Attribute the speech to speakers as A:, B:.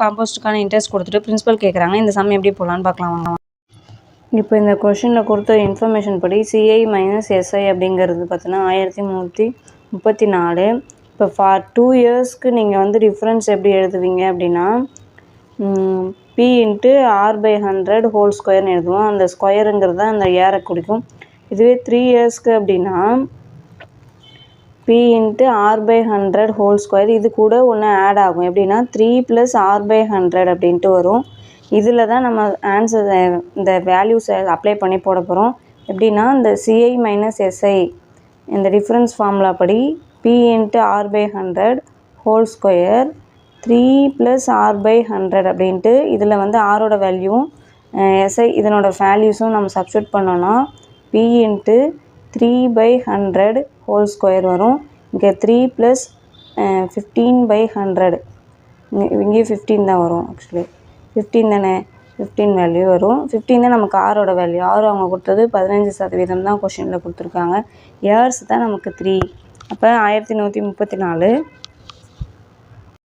A: காம்போஸ்ட்டுக்கான interest கொடுத்துட்டு principal கேட்குறாங்க. இந்த சம் எப்படி போடலான்னு பார்க்கலாம் வாங்க. இப்போ இந்த கொஷினில் கொடுத்த இன்ஃபர்மேஷன் படி சிஐ மைனஸ் எஸ்ஐ அப்படிங்கிறது பார்த்தீங்கன்னா 1334. இப்போ ஃபார் 2 இயர்ஸ்க்கு நீங்கள் வந்து டிஃப்ரென்ஸ் எப்படி எழுதுவீங்க அப்படின்னா பி இன்ட்டு r/100 ஹோல் ஸ்கொயர்னு எழுதுவோம். அந்த ஸ்கொயருங்கிறது தான் அந்த ஏரை குறிக்கும். இதுவே 3 இயர்ஸ்க்கு அப்படின்னா B into r/100 whole square இது கூட ஒன்று ஆட் ஆகும். எப்படின்னா 3 + r/100 அப்படின்ட்டு வரும். இதில் தான் நம்ம ஆன்சர் இந்த வேல்யூஸை அப்ளை பண்ணி போட போகிறோம். எப்படின்னா இந்த சிஐ மைனஸ் எஸ்ஐ இந்த டிஃப்ரென்ஸ் ஃபார்முலா படி P into r/100 whole square 3 + r/100 அப்படின்ட்டு இதில் வந்து ஆரோட வேல்யூவும் எஸ்ஐ இதனோட வேல்யூஸும் நம்ம சப்ஸ்டியூட் பண்ணோன்னா பி இன்ட்டு 3/100 ஹோல் ஸ்கொயர் வரும். இங்கே 3 + 15/100 இங்கே 15 தான் வரும். ஆக்சுவலி 15 தானே, 15 வேல்யூ வரும். 15 தான் நமக்கு ஆரோட வேல்யூ. ஆறு அவங்க கொடுத்தது 15% தான் கொஷினில் கொடுத்துருக்காங்க. இயர்ஸ் தான் நமக்கு 3. அப்போ 1134